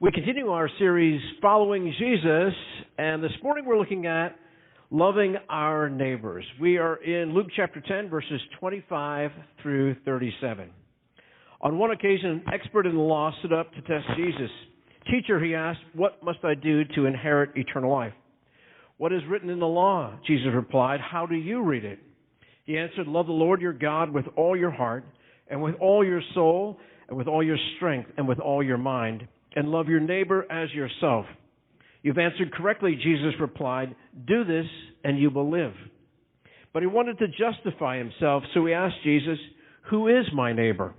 We continue our series, Following Jesus, and this morning we're looking at loving our neighbors. We are in Luke chapter 10, verses 25 through 37. On one occasion, an expert in the law stood up to test Jesus. "Teacher," he asked, "what must I do to inherit eternal life?" "What is written in the law?" Jesus replied. "How do you read it?" He answered, "Love the Lord your God with all your heart, and with all your soul, and with all your strength, and with all your mind, and love your neighbor as yourself." "You've answered correctly," Jesus replied. "Do this, and you will live." But he wanted to justify himself, so he asked Jesus, "Who is my neighbor?"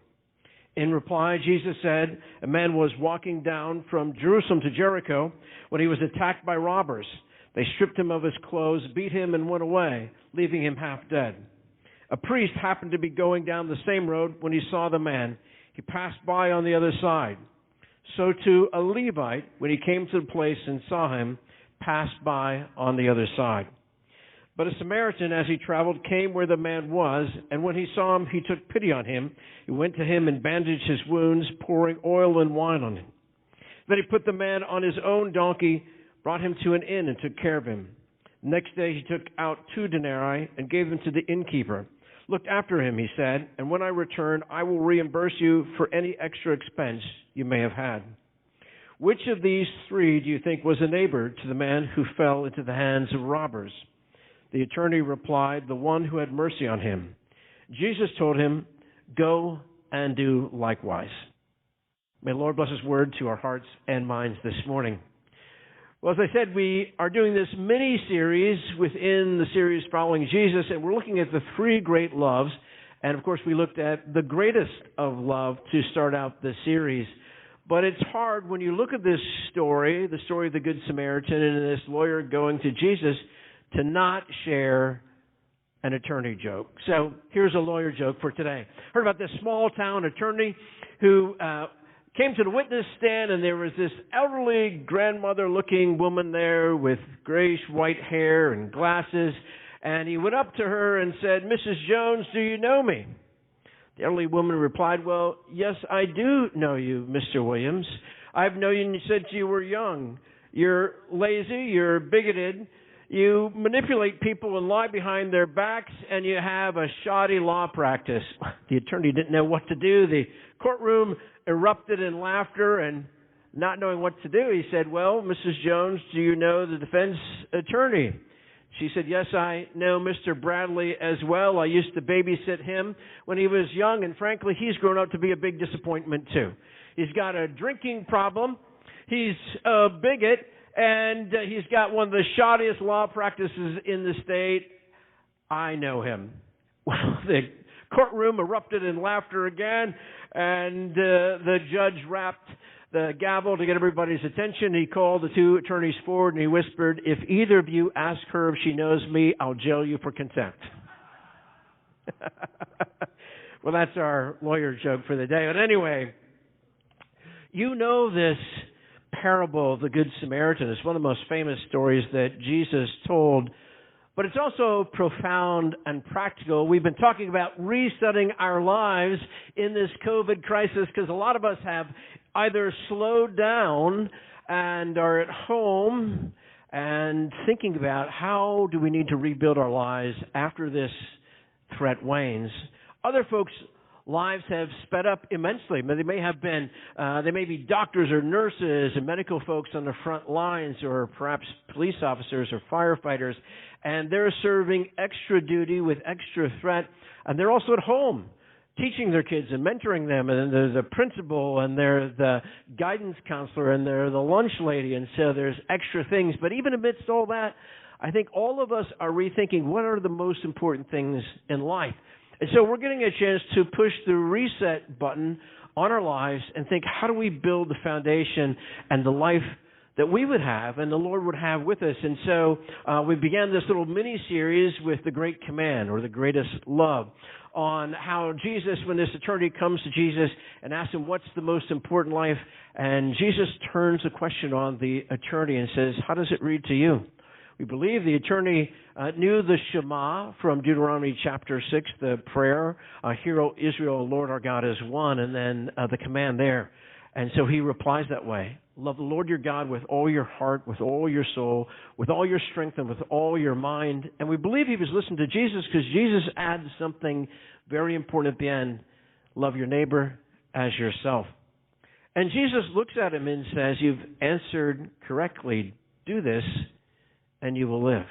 In reply, Jesus said, "A man was walking down from Jerusalem to Jericho when he was attacked by robbers. They stripped him of his clothes, beat him, and went away, leaving him half dead. A priest happened to be going down the same road when he saw the man. He passed by on the other side. So too a Levite, when he came to the place and saw him, passed by on the other side. But a Samaritan, as he traveled, came where the man was, and when he saw him, he took pity on him. He went to him and bandaged his wounds, pouring oil and wine on him. Then he put the man on his own donkey, brought him to an inn, and took care of him. Next day he took out 2 denarii and gave them to the innkeeper. "Look after him," he said, "and when I return, I will reimburse you for any extra expense you may have had." Which of these 3 do you think was a neighbor to the man who fell into the hands of robbers?" The attorney replied, "The one who had mercy on him." Jesus told him, "Go and do likewise." May the Lord bless his word to our hearts and minds this morning. Well, as I said, we are doing this mini-series within the series Following Jesus, and we're looking at the 3 great loves. And, of course, we looked at the greatest of love to start out this series. But it's hard when you look at this story, the story of the Good Samaritan and this lawyer going to Jesus, to not share an attorney joke. So here's a lawyer joke for today. Heard about this small-town attorney who came to the witness stand, and there was this elderly grandmother-looking woman there with grayish-white hair and glasses. And he went up to her and said, "Mrs. Jones, do you know me?" The elderly woman replied, "Well, yes, I do know you, Mr. Williams. I've known you since you were young. You're lazy, you're bigoted, you manipulate people and lie behind their backs, and you have a shoddy law practice." The attorney didn't know what to do. The courtroom erupted in laughter, and not knowing what to do, he said, "Well, Mrs. Jones, do you know the defense attorney?" She said, "Yes, I know Mr. Bradley as well. I used to babysit him when he was young, and frankly, he's grown up to be a big disappointment too. He's got a drinking problem, he's a bigot, and he's got one of the shoddiest law practices in the state. I know him." Well, the courtroom erupted in laughter again, and the judge rapped the gavel to get everybody's attention. He called the 2 attorneys forward, and he whispered, "If either of you ask her if she knows me, I'll jail you for contempt." Well, that's our lawyer joke for the day. But anyway, you know this parable of the Good Samaritan. It's one of the most famous stories that Jesus told, but it's also profound and practical. We've been talking about resetting our lives in this COVID crisis because a lot of us have either slowed down and are at home and thinking about how do we need to rebuild our lives after this threat wanes. Other folks' lives have sped up immensely. They may be doctors or nurses and medical folks on the front lines, or perhaps police officers or firefighters, and they're serving extra duty with extra threat, and they're also at home teaching their kids and mentoring them, and there's a principal, and there's the guidance counselor, and they're the lunch lady, and so there's extra things. But even amidst all that, I think all of us are rethinking what are the most important things in life. And so we're getting a chance to push the reset button on our lives and think, how do we build the foundation and the life that we would have and the Lord would have with us? And so we began this little mini-series with the Great Command, or the greatest love, on how Jesus, when this attorney comes to Jesus and asks him, what's the most important life? And Jesus turns the question on the attorney and says, how does it read to you? We believe the attorney knew the Shema from Deuteronomy chapter 6, the prayer, "Hear, Israel, Lord our God is one," and then the command there. And so he replies that way. Love the Lord your God with all your heart, with all your soul, with all your strength, and with all your mind. And we believe he was listening to Jesus because Jesus adds something very important at the end. Love your neighbor as yourself. And Jesus looks at him and says, you've answered correctly. Do this, and you will live.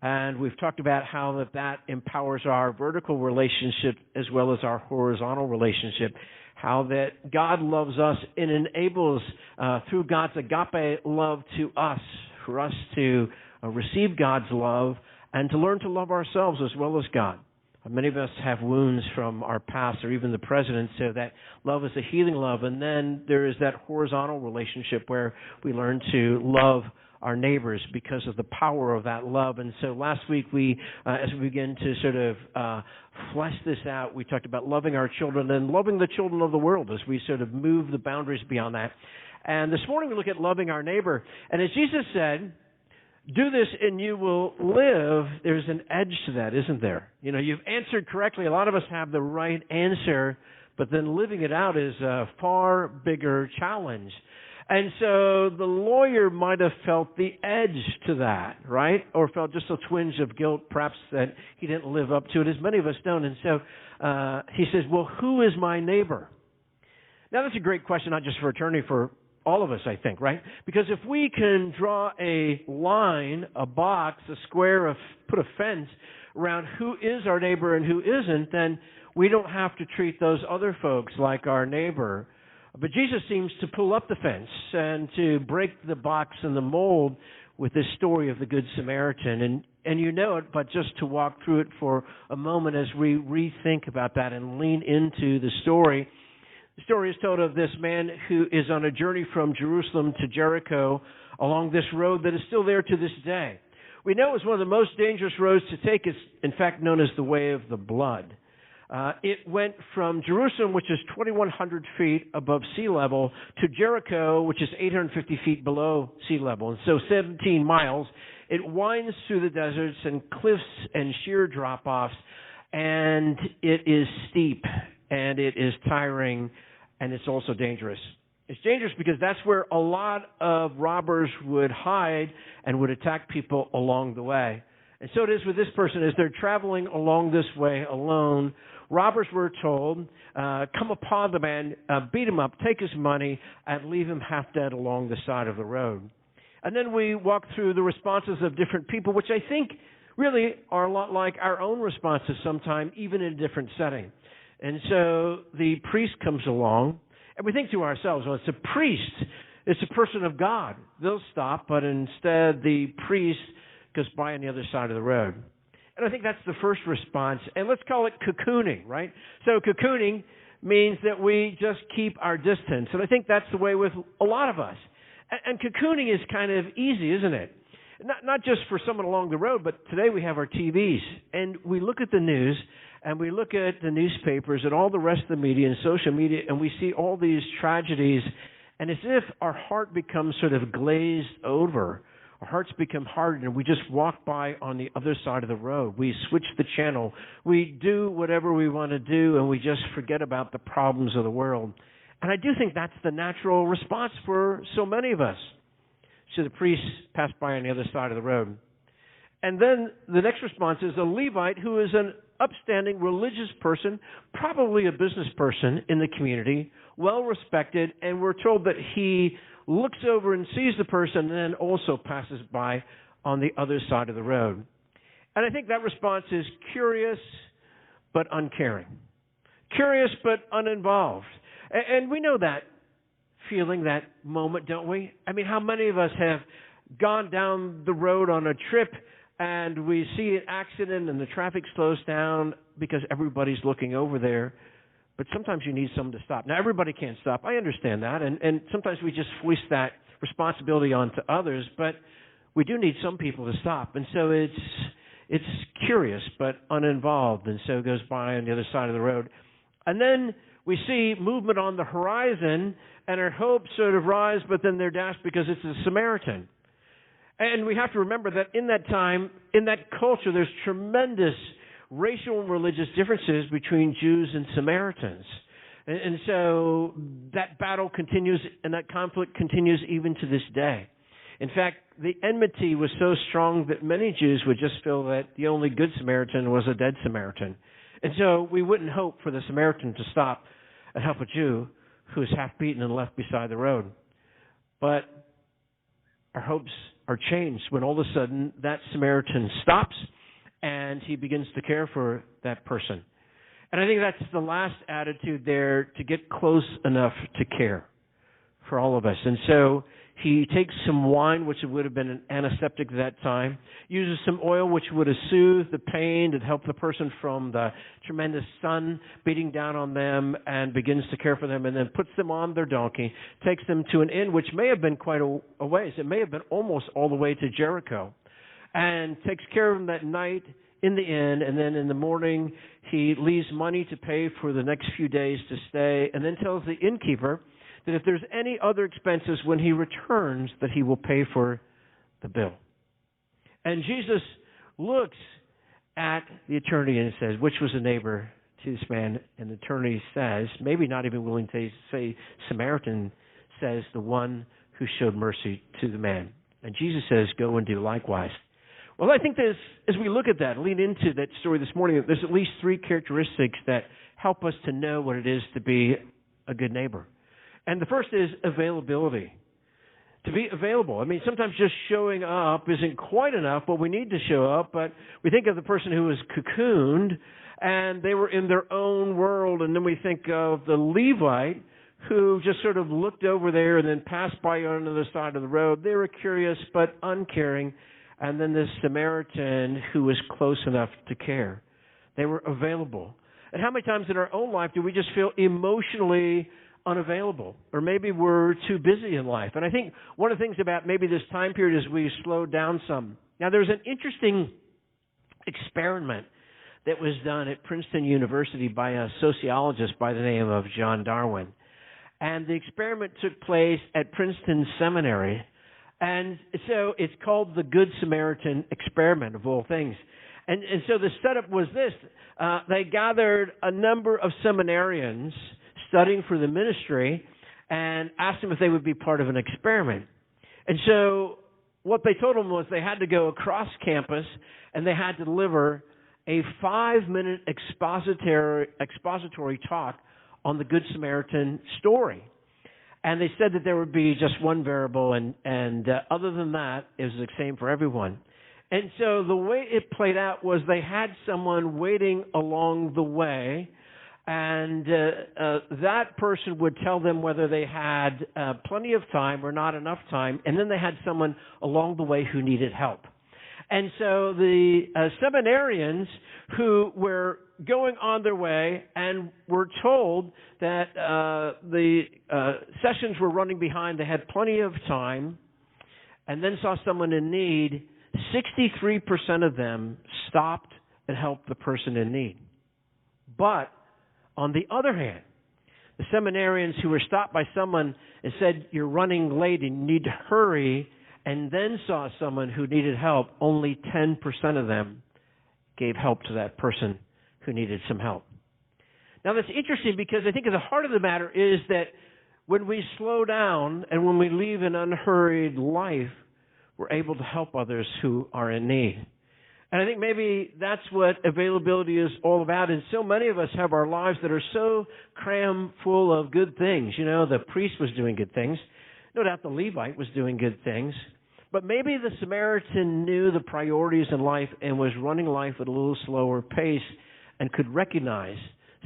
And we've talked about how that empowers our vertical relationship as well as our horizontal relationship. How that God loves us and enables, through God's agape love to us, for us to receive God's love and to learn to love ourselves as well as God. Many of us have wounds from our past or even the present, and so that love is a healing love. And then there is that horizontal relationship where we learn to love our neighbors because of the power of that love. And so last week, as we begin to sort of flesh this out, we talked about loving our children and loving the children of the world as we sort of move the boundaries beyond that. And this morning we look at loving our neighbor. And as Jesus said, do this and you will live. There's an edge to that, isn't there? You know, you've answered correctly. A lot of us have the right answer, but then living it out is a far bigger challenge. And so the lawyer might have felt the edge to that, right? Or felt just a twinge of guilt, perhaps that he didn't live up to it, as many of us don't. And so he says, well, who is my neighbor? Now, that's a great question, not just for attorney, for all of us, I think, right? Because if we can draw a line, a box, a square, put a fence around who is our neighbor and who isn't, then we don't have to treat those other folks like our neighbor. But Jesus seems to pull up the fence and to break the box and the mold with this story of the Good Samaritan. And you know it, but just to walk through it for a moment as we rethink about that and lean into the story. The story is told of this man who is on a journey from Jerusalem to Jericho along this road that is still there to this day. We know it's one of the most dangerous roads to take. It's, in fact, known as the Way of the Blood. It went from Jerusalem, which is 2,100 feet above sea level, to Jericho, which is 850 feet below sea level. And so 17 miles. It winds through the deserts and cliffs and sheer drop-offs, and it is steep, and it is tiring, and it's also dangerous. It's dangerous because that's where a lot of robbers would hide and would attack people along the way. And so it is with this person. As they're traveling along this way alone, robbers were told, come upon the man, beat him up, take his money, and leave him half dead along the side of the road. And then we walk through the responses of different people, which I think really are a lot like our own responses sometime, even in a different setting. And so the priest comes along, and we think to ourselves, well, it's a priest. It's a person of God. They'll stop, but instead the priest goes by on the other side of the road. And I think that's the first response. And let's call it cocooning, right? So cocooning means that we just keep our distance. And I think that's the way with a lot of us. And cocooning is kind of easy, isn't it? Not just for someone along the road, but today we have our TVs. And we look at the news, and we look at the newspapers and all the rest of the media and social media, and we see all these tragedies. And as if our heart becomes sort of glazed over, our hearts become hardened, and we just walk by on the other side of the road. We switch the channel. We do whatever we want to do, and we just forget about the problems of the world. And I do think that's the natural response for so many of us. So the priest passed by on the other side of the road. And then the next response is a Levite who is an upstanding religious person, probably a business person in the community, well respected, and we're told that he looks over and sees the person and then also passes by on the other side of the road. And I think that response is curious but uncaring. Curious but uninvolved. And we know that feeling, that moment, don't we? I mean, how many of us have gone down the road on a trip and we see an accident and the traffic slows down because everybody's looking over there? But sometimes you need someone to stop. Now, everybody can't stop. I understand that. And sometimes we just foist that responsibility onto others. But we do need some people to stop. And so it's curious but uninvolved. And so it goes by on the other side of the road. And then we see movement on the horizon, and our hopes sort of rise, but then they're dashed because it's a Samaritan. And we have to remember that in that time, in that culture, there's tremendous racial and religious differences between Jews and Samaritans. And so that battle continues and that conflict continues even to this day. In fact, the enmity was so strong that many Jews would just feel that the only Good Samaritan was a dead Samaritan. And so we wouldn't hope for the Samaritan to stop and help a Jew who is half beaten and left beside the road. But our hopes are changed when all of a sudden that Samaritan stops and he begins to care for that person. And I think that's the last attitude there, to get close enough to care for all of us. And so he takes some wine, which would have been an antiseptic at that time, uses some oil, which would have soothed the pain and helped the person from the tremendous sun beating down on them, and begins to care for them, and then puts them on their donkey, takes them to an inn, which may have been quite a ways. It may have been almost all the way to Jericho, and takes care of them that night in the inn, and then in the morning he leaves money to pay for the next few days to stay, and then tells the innkeeper that if there's any other expenses when he returns, that he will pay for the bill. And Jesus looks at the attorney and says, which was a neighbor to this man? And the attorney says, maybe not even willing to say Samaritan, says the one who showed mercy to the man. And Jesus says, go and do likewise. Well, I think there's, as we look at that, lean into that story this morning, there's at least three characteristics that help us to know what it is to be a good neighbor. And the first is availability. To be available. I mean, sometimes just showing up isn't quite enough, but we need to show up. But we think of the person who was cocooned, and they were in their own world. And then we think of the Levite who just sort of looked over there and then passed by on the other side of the road. They were curious but uncaring. And then this Samaritan who was close enough to care. They were available. And how many times in our own life do we just feel emotionally unavailable, or maybe we're too busy in life? And I think one of the things about maybe this time period is we slowed down some. Now, there's an interesting experiment that was done at Princeton University by a sociologist by the name of John Darwin. And the experiment took place at Princeton Seminary. And so it's called the Good Samaritan experiment, of all things. And so the setup was this. They gathered a number of seminarians studying for the ministry and asked them if they would be part of an experiment. And so what they told them was they had to go across campus and they had to deliver a 5-minute expository talk on the Good Samaritan story. And they said that there would be just one variable, and other than that, it was the same for everyone. And so the way it played out was they had someone waiting along the way, and that person would tell them whether they had plenty of time or not enough time, and then they had someone along the way who needed help. And so the seminarians who were going on their way and were told that the sessions were running behind, they had plenty of time, and then saw someone in need, 63% of them stopped and helped the person in need. But on the other hand, the seminarians who were stopped by someone and said, you're running late and you need to hurry, and then saw someone who needed help, only 10% of them gave help to that person who needed some help. Now that's interesting because I think at the heart of the matter is that when we slow down and when we leave an unhurried life, we're able to help others who are in need. And I think maybe that's what availability is all about. And so many of us have our lives that are so crammed full of good things. You know, the priest was doing good things. No doubt the Levite was doing good things. But maybe the Samaritan knew the priorities in life and was running life at a little slower pace and could recognize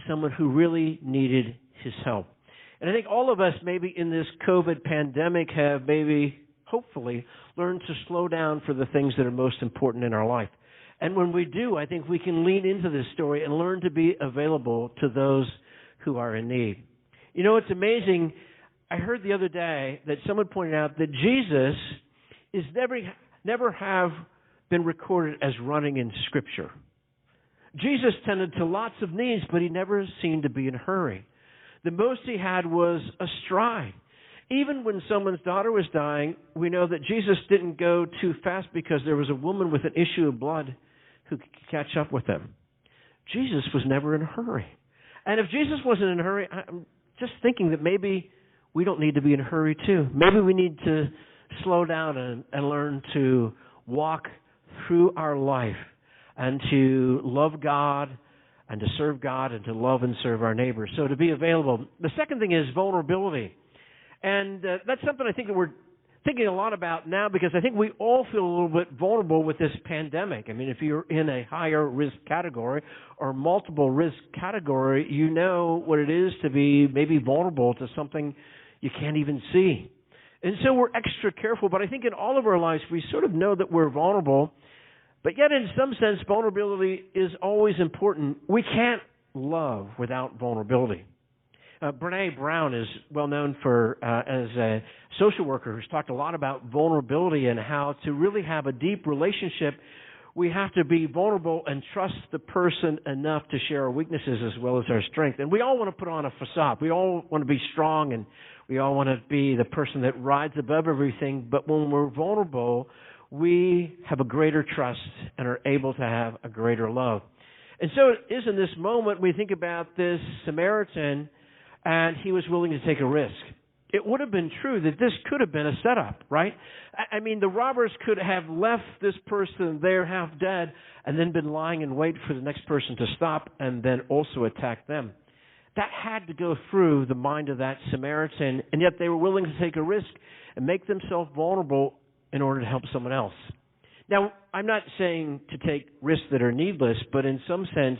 someone who really needed his help. And I think all of us maybe in this COVID pandemic have maybe, hopefully, learned to slow down for the things that are most important in our life. And when we do, I think we can lean into this story and learn to be available to those who are in need. You know, it's amazing. I heard the other day that someone pointed out that Jesus is never have been recorded as running in Scripture. Jesus tended to lots of needs, but he never seemed to be in a hurry. The most he had was a stride. Even when someone's daughter was dying, we know that Jesus didn't go too fast because there was a woman with an issue of blood who could catch up with them. Jesus was never in a hurry. And if Jesus wasn't in a hurry, I'm just thinking that maybe we don't need to be in a hurry too. Maybe we need to slow down and learn to walk through our life and to love God and to serve God and to love and serve our neighbors. So to be available. The second thing is vulnerability. And that's something I think that we're thinking a lot about now, because I think we all feel a little bit vulnerable with this pandemic. I mean, if you're in a higher risk category or multiple risk category, you know what it is to be maybe vulnerable to something you can't even see. And so we're extra careful, but I think in all of our lives we sort of know that we're vulnerable, but yet in some sense vulnerability is always important. We can't love without vulnerability. Brene Brown is well known for as a social worker who's talked a lot about vulnerability and how to really have a deep relationship, we have to be vulnerable and trust the person enough to share our weaknesses as well as our strength. And we all want to put on a facade. We all want to be strong, and we all want to be the person that rides above everything. But when we're vulnerable, we have a greater trust and are able to have a greater love. And so it is in this moment we think about this Samaritan, and he was willing to take a risk. It would have been true that this could have been a setup, right? I mean, the robbers could have left this person there half dead and then been lying in wait for the next person to stop and then also attack them. That had to go through the mind of that Samaritan, and yet they were willing to take a risk and make themselves vulnerable in order to help someone else. Now, I'm not saying to take risks that are needless, but in some sense,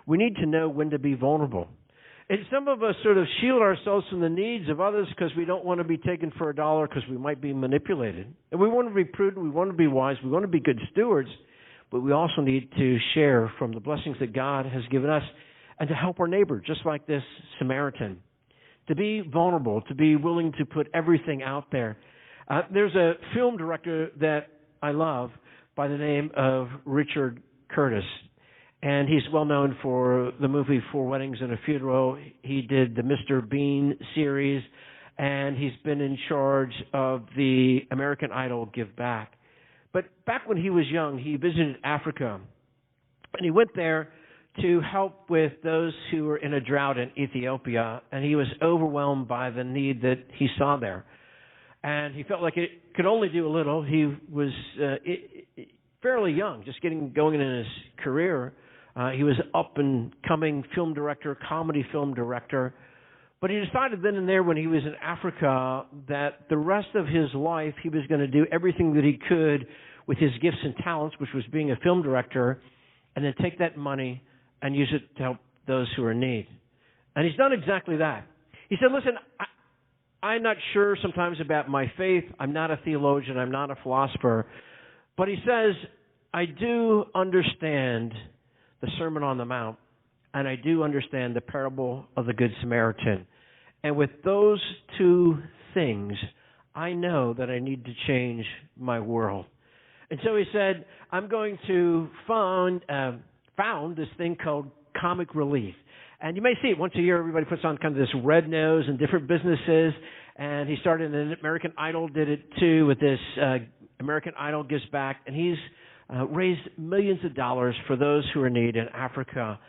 we need to know when to be vulnerable. And some of us sort of shield ourselves from the needs of others because we don't want to be taken for a dollar because we might be manipulated. And we want to be prudent, we want to be wise, we want to be good stewards, but we also need to share from the blessings that God has given us and to help our neighbor, just like this Samaritan. To be vulnerable, to be willing to put everything out there. There's a film director that I love by the name of Richard Curtis. And he's well known for the movie Four Weddings and a Funeral. He did the Mr. Bean series, and he's been in charge of the American Idol Give Back. But back when he was young, he visited Africa, and he went there to help with those who were in a drought in Ethiopia, and he was overwhelmed by the need that he saw there. And he felt like it could only do a little. He was fairly young, just going in his career. He was up-and-coming film director, comedy film director. But he decided then and there when he was in Africa that the rest of his life he was going to do everything that he could with his gifts and talents, which was being a film director, and then take that money and use it to help those who are in need. And he's done exactly that. He said, listen, I'm not sure sometimes about my faith. I'm not a theologian. I'm not a philosopher. But he says, I do understand the Sermon on the Mount, and I do understand the parable of the Good Samaritan. And with those two things, I know that I need to change my world. And so he said, I'm going to found this thing called Comic Relief. And you may see it once a year. Everybody puts on kind of this red nose in different businesses. And he started an American Idol, did it too, with this American Idol Gives Back. And he's raised millions of dollars for those who are in need in Africa.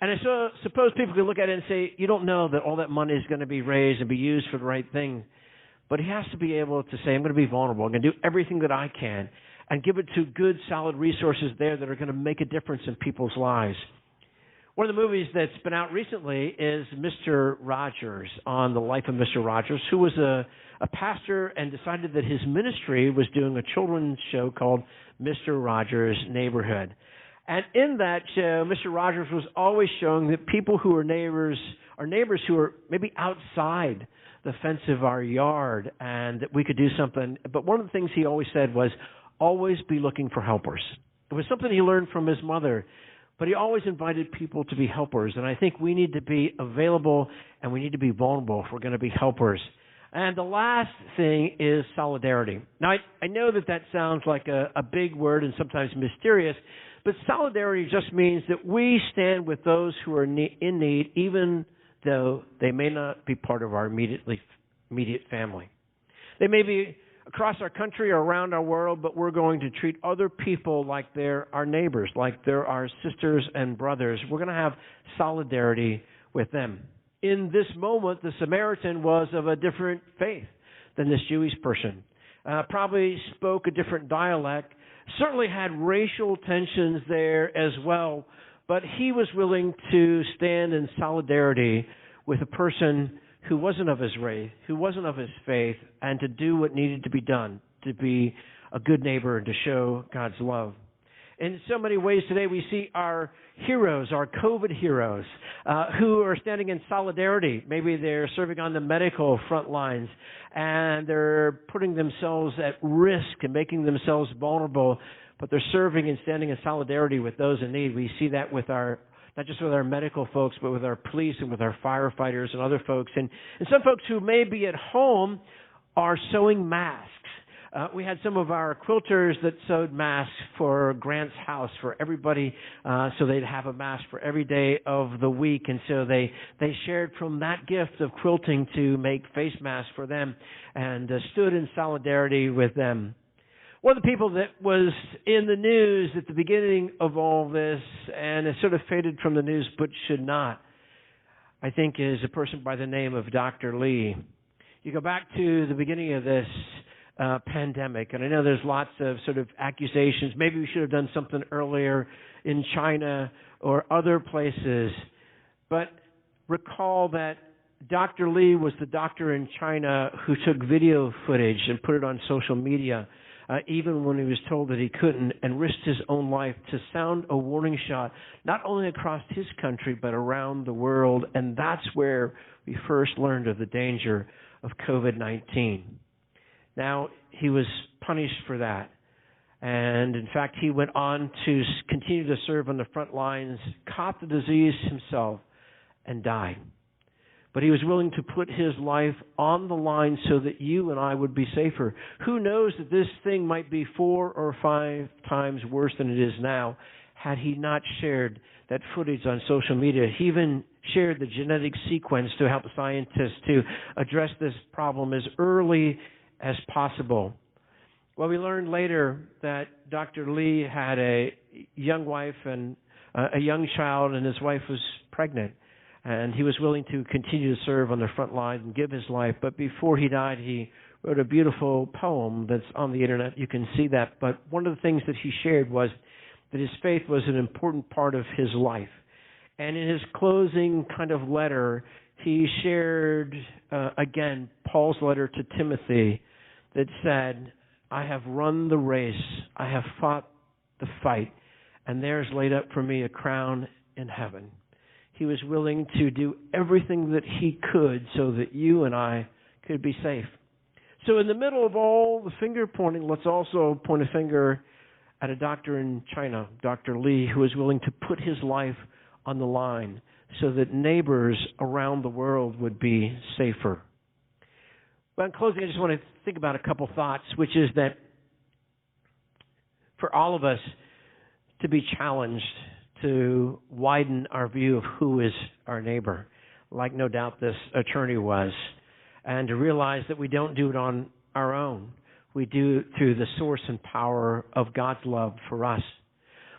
And I suppose people could look at it and say, you don't know that all that money is going to be raised and be used for the right thing. But he has to be able to say, I'm going to be vulnerable. I'm going to do everything that I can and give it to good, solid resources there that are going to make a difference in people's lives. One of the movies that's been out recently is Mr. Rogers, on the life of Mr. Rogers, who was a pastor and decided that his ministry was doing a children's show called Mr. Rogers' Neighborhood. And in that show, Mr. Rogers was always showing that people who are neighbors who are maybe outside the fence of our yard, and that we could do something. But one of the things he always said was, always be looking for helpers. It was something he learned from his mother. But he always invited people to be helpers. And I think we need to be available and we need to be vulnerable if we're going to be helpers. And the last thing is solidarity. Now, I know that sounds like a big word and sometimes mysterious, but solidarity just means that we stand with those who are in need, even though they may not be part of our immediate family. They may be across our country or around our world, but we're going to treat other people like they're our neighbors, like they're our sisters and brothers. We're going to have solidarity with them. In this moment, the Samaritan was of a different faith than this Jewish person. Probably spoke a different dialect, certainly had racial tensions there as well, but he was willing to stand in solidarity with a person who wasn't of his race, who wasn't of his faith, and to do what needed to be done, to be a good neighbor and to show God's love. In so many ways today, we see our heroes, our COVID heroes, who are standing in solidarity. Maybe they're serving on the medical front lines, and they're putting themselves at risk and making themselves vulnerable, but they're serving and standing in solidarity with those in need. We see that with not just with our medical folks, but with our police and with our firefighters and other folks. And some folks who may be at home are sewing masks. We had some of our quilters that sewed masks for Grant's house for everybody, so they'd have a mask for every day of the week. And so they shared from that gift of quilting to make face masks for them and stood in solidarity with them. One of the people that was in the news at the beginning of all this, and has sort of faded from the news but should not, I think, is a person by the name of Dr. Lee. You go back to the beginning of this pandemic, and I know there's lots of sort of accusations. Maybe we should have done something earlier in China or other places. But recall that Dr. Lee was the doctor in China who took video footage and put it on social media, even when he was told that he couldn't, and risked his own life to sound a warning shot, not only across his country, but around the world. And that's where we first learned of the danger of COVID-19. Now, he was punished for that. And in fact, he went on to continue to serve on the front lines, caught the disease himself, and died. But he was willing to put his life on the line so that you and I would be safer. Who knows that this thing might be 4 or 5 times worse than it is now had he not shared that footage on social media. He even shared the genetic sequence to help scientists to address this problem as early as possible. Well, we learned later that Dr. Lee had a young wife and a young child, and his wife was pregnant. And he was willing to continue to serve on the front lines and give his life. But before he died, he wrote a beautiful poem that's on the internet. You can see that. But one of the things that he shared was that his faith was an important part of his life. And in his closing kind of letter, he shared, again, Paul's letter to Timothy that said, I have run the race, I have fought the fight, and there's laid up for me a crown in heaven. He was willing to do everything that he could so that you and I could be safe. So in the middle of all the finger pointing, let's also point a finger at a doctor in China, Dr. Lee, who was willing to put his life on the line so that neighbors around the world would be safer. Well, in closing, I just want to think about a couple thoughts, which is that for all of us to be challenged to widen our view of who is our neighbor, like no doubt this attorney was, and to realize that we don't do it on our own. We do it through the source and power of God's love for us.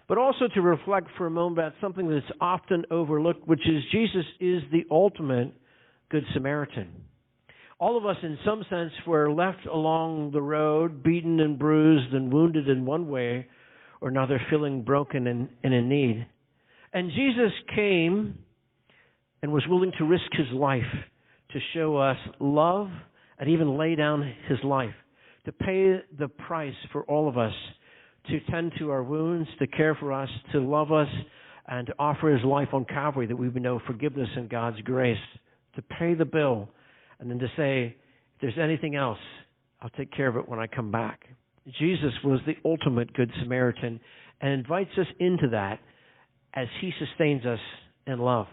But also to reflect for a moment about something that's often overlooked, which is Jesus is the ultimate Good Samaritan. All of us, in some sense, were left along the road, beaten and bruised and wounded in one way or another, feeling broken and in need. And Jesus came and was willing to risk his life to show us love and even lay down his life, to pay the price for all of us, to tend to our wounds, to care for us, to love us, and to offer his life on Calvary that we would know forgiveness and God's grace, to pay the bill, and then to say, if there's anything else, I'll take care of it when I come back. Jesus was the ultimate Good Samaritan and invites us into that as he sustains us in love.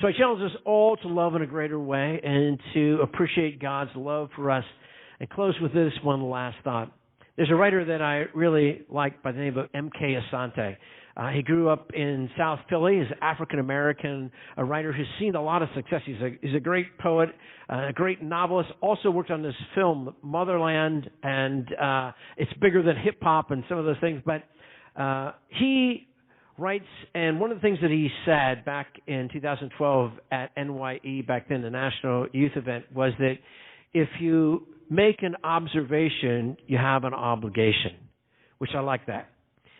So I challenge us all to love in a greater way and to appreciate God's love for us. And close with this one last thought. There's a writer that I really like by the name of M.K. Asante. He grew up in South Philly. He's an African-American, a writer who's seen a lot of success. He's a great poet, a great novelist, also worked on this film, Motherland, and it's bigger than hip-hop and some of those things. But he writes, and one of the things that he said back in 2012 at NYE, back then the National Youth Event, was that if you make an observation, you have an obligation, which I like that.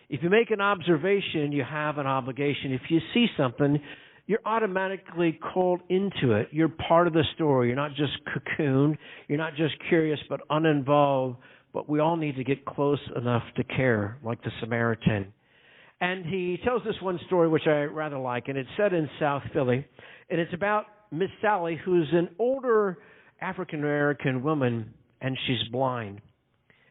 If you make an observation, you have an obligation. If you see something, you're automatically called into it. You're part of the story. You're not just cocooned. You're not just curious but uninvolved. But we all need to get close enough to care, like the Samaritan. And he tells this one story, which I rather like, and it's set in South Philly. And it's about Miss Sally, who's an older African-American woman, and she's blind.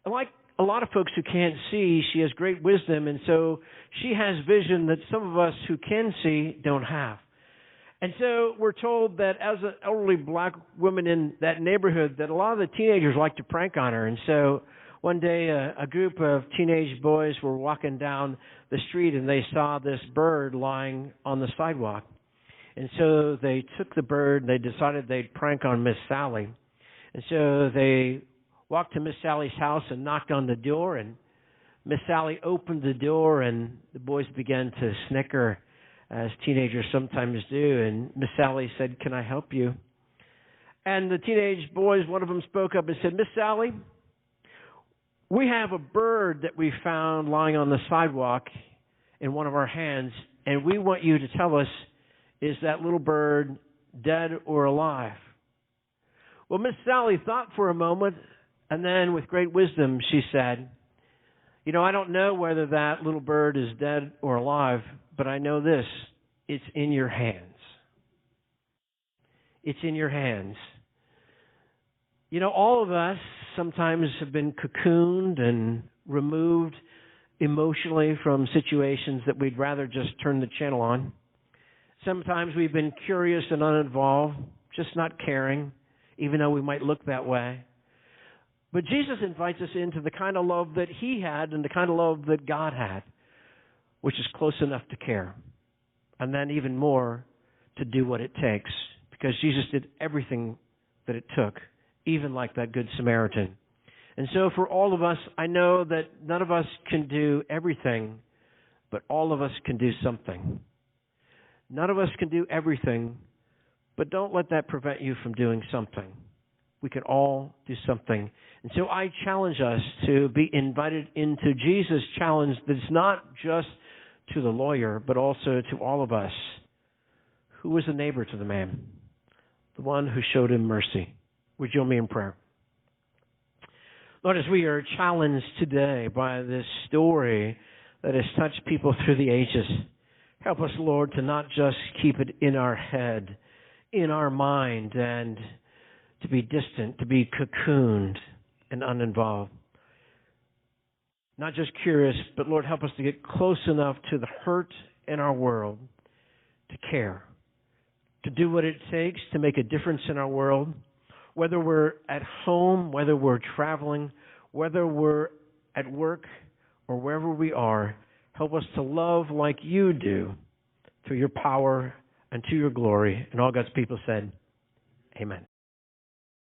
And like a lot of folks who can't see, she has great wisdom, and so she has vision that some of us who can see don't have. And so we're told that as an elderly black woman in that neighborhood, that a lot of the teenagers like to prank on her. And so one day a group of teenage boys were walking down the street, and they saw this bird lying on the sidewalk. And so they took the bird, and they decided they'd prank on Miss Sally. And so they walked to Miss Sally's house and knocked on the door, and Miss Sally opened the door, and the boys began to snicker, as teenagers sometimes do. And Miss Sally said, "Can I help you?" And the teenage boys, one of them spoke up and said, "Miss Sally, we have a bird that we found lying on the sidewalk in one of our hands, and we want you to tell us, is that little bird dead or alive?" Well, Miss Sally thought for a moment, and then with great wisdom, she said, "You know, I don't know whether that little bird is dead or alive, but I know this, it's in your hands. It's in your hands." You know, all of us sometimes have been cocooned and removed emotionally from situations that we'd rather just turn the channel on. Sometimes we've been curious and uninvolved, just not caring, even though we might look that way. But Jesus invites us into the kind of love that he had and the kind of love that God had, which is close enough to care. And then even more, to do what it takes. Because Jesus did everything that it took, even like that Good Samaritan. And so for all of us, I know that none of us can do everything, but all of us can do something. None of us can do everything, but don't let that prevent you from doing something. We can all do something. And so I challenge us to be invited into Jesus' challenge that's not just to the lawyer, but also to all of us. Who was a neighbor to the man? The one who showed him mercy. Would you join me in prayer? Lord, as we are challenged today by this story that has touched people through the ages, help us, Lord, to not just keep it in our head, in our mind, and to be distant, to be cocooned and uninvolved. Not just curious, but Lord, help us to get close enough to the hurt in our world to care, to do what it takes to make a difference in our world, whether we're at home, whether we're traveling, whether we're at work, or wherever we are. Help us to love like you do through your power and to your glory. And all God's people said, amen.